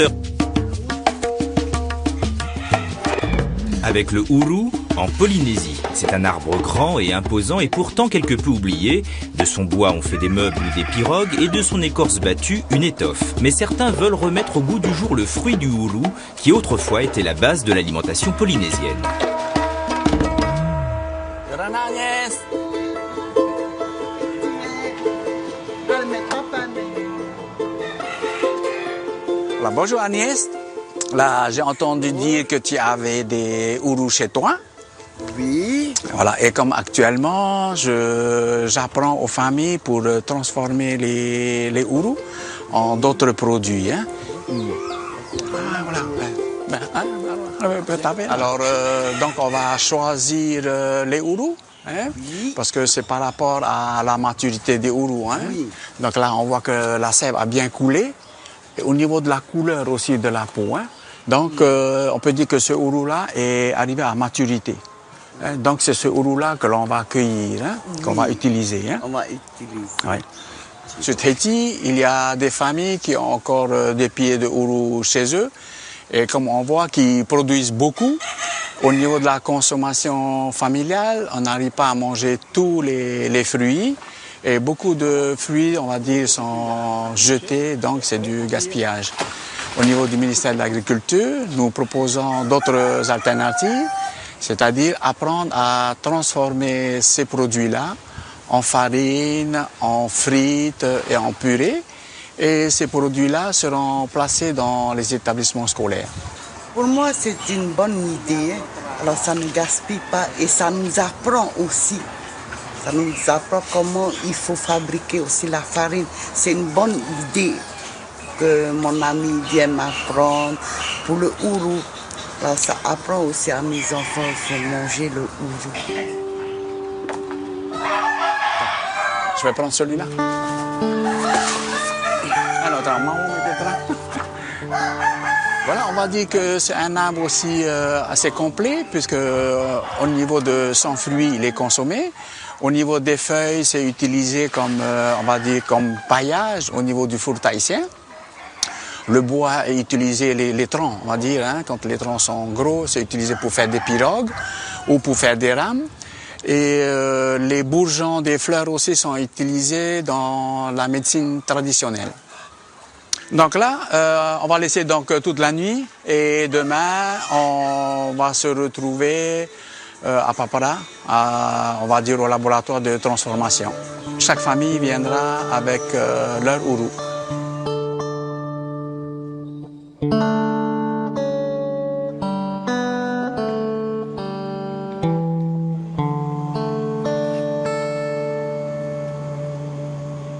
agriculteurs. Avec le ourou en Polynésie. C'est un arbre grand et imposant et pourtant quelque peu oublié. De son bois on fait des meubles ou des pirogues et de son écorce battue une étoffe. Mais certains veulent remettre au goût du jour le fruit du ourou qui autrefois était la base de l'alimentation polynésienne. Bonjour Agnès. Là, j'ai entendu dire que tu avais des ourous chez toi. Oui. Voilà, et comme actuellement, j'apprends aux familles pour transformer les ourous en d'autres produits. Hein. Ah, voilà. Alors, donc on va choisir les ourous. Hein, oui. Parce que c'est par rapport à la maturité des ourous. Hein. Oui. Donc là, on voit que la sève a bien coulé. Et au niveau de la couleur aussi de la peau. Hein. Donc, on peut dire que ce ourou-là est arrivé à maturité. Hein. Donc, c'est ce ourou-là que l'on va cueillir, hein, qu'on va utiliser. Hein. On va utiliser. Oui. Sur Tahiti, il y a des familles qui ont encore des pieds de ourou chez eux. Et comme on voit qu'ils produisent beaucoup, au niveau de la consommation familiale, on n'arrive pas à manger tous les fruits. Et beaucoup de fruits, on va dire, sont jetés, donc c'est du gaspillage. Au niveau du ministère de l'Agriculture, nous proposons d'autres alternatives, c'est-à-dire apprendre à transformer ces produits-là en farine, en frites et en purée. Et ces produits-là seront placés dans les établissements scolaires. Pour moi, c'est une bonne idée. Alors, ça ne gaspille pas et ça nous apprend aussi. Ça nous apprend comment il faut fabriquer aussi la farine. C'est une bonne idée que mon ami vient m'apprendre pour le ourou. Alors ça apprend aussi à mes enfants de manger le ourou. Je vais prendre celui-là. Alors, voilà, on va dire que c'est un arbre aussi assez complet puisque au niveau de son fruit, il est consommé. Au niveau des feuilles, c'est utilisé comme, on va dire, comme paillage au niveau du four tahitien. Le bois est utilisé, les troncs, on va dire, hein, quand les troncs sont gros, c'est utilisé pour faire des pirogues ou pour faire des rames. Et les bourgeons des fleurs aussi sont utilisés dans la médecine traditionnelle. Donc là, on va laisser donc toute la nuit et demain, on va se retrouver à Papara, on va dire au laboratoire de transformation. Chaque famille viendra avec leur ourou.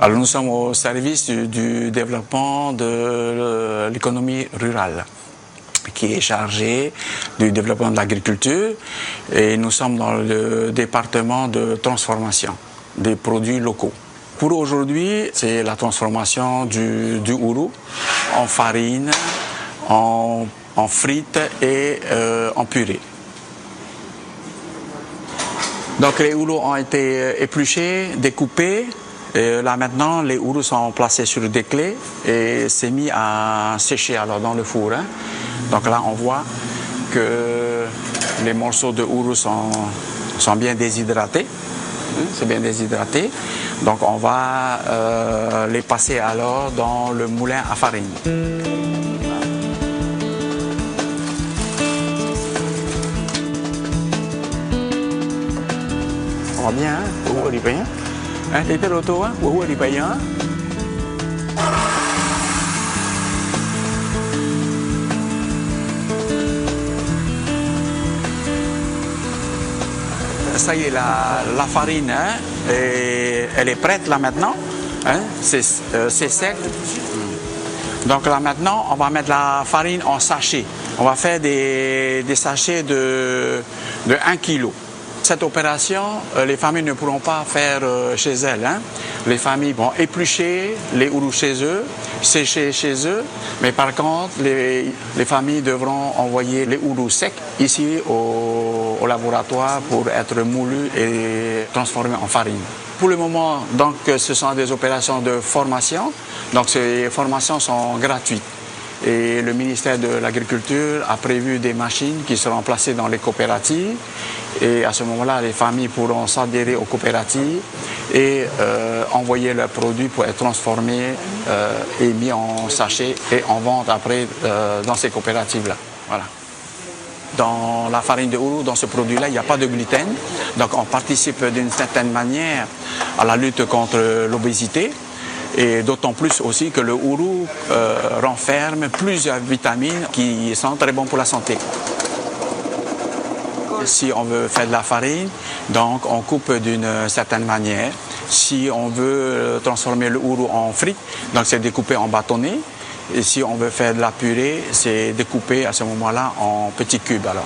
Alors nous sommes au service du développement de l'économie rurale, qui est chargé du développement de l'agriculture, et nous sommes dans le département de transformation des produits locaux. Pour aujourd'hui, c'est la transformation du ourou en farine, en frites et en purée. Donc les ourous ont été épluchés, découpés. Et là maintenant, les ourous sont placés sur des clés et c'est mis à sécher alors dans le four. Hein. Donc là, on voit que les morceaux de ourous sont bien déshydratés. C'est bien déshydraté. Donc on va les passer alors dans le moulin à farine. On va bien, hein? Đi tới ô tô á, uống đi bay á. Ça y est, la farine, hein, elle est prête là maintenant. Hein, c'est sec. Donc là maintenant, on va mettre la farine en sachet. On va faire des sachets de 1 kg. Cette opération, les familles ne pourront pas faire chez elles. Hein. Les familles vont éplucher les ourous chez eux, sécher chez eux, mais par contre, les familles devront envoyer les ourous secs ici au laboratoire pour être moulus et transformés en farine. Pour le moment, donc, ce sont des opérations de formation, donc ces formations sont gratuites. Et le ministère de l'Agriculture a prévu des machines qui seront placées dans les coopératives. Et à ce moment-là, les familles pourront s'adhérer aux coopératives et envoyer leurs produits pour être transformés et mis en sachet et en vente après dans ces coopératives-là. Voilà. Dans la farine de ourou, dans ce produit-là, il n'y a pas de gluten. Donc on participe d'une certaine manière à la lutte contre l'obésité. Et d'autant plus aussi que le ourou renferme plusieurs vitamines qui sont très bons pour la santé. Si on veut faire de la farine, donc on coupe d'une certaine manière. Si on veut transformer le ourou en frites, donc c'est découpé en bâtonnets. Et si on veut faire de la purée, c'est découpé à ce moment-là en petits cubes alors.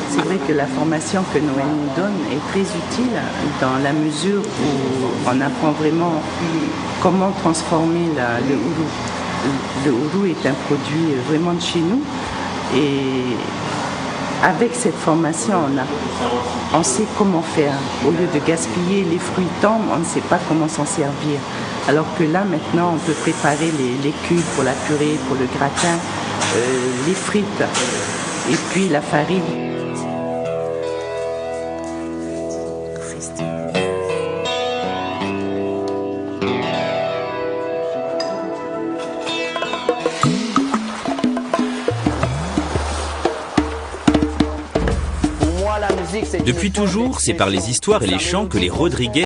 C'est vrai que la formation que Noël nous donne est très utile dans la mesure où on apprend vraiment comment transformer le ourou. Le ourou est un produit vraiment de chez nous et avec cette formation, on sait comment faire. Au lieu de gaspiller, les fruits tombent, on ne sait pas comment s'en servir. Alors que là, maintenant, on peut préparer les cubes pour la purée, pour le gratin, les frites et puis la farine. Depuis toujours, c'est par les histoires et les chants que les Rodriguez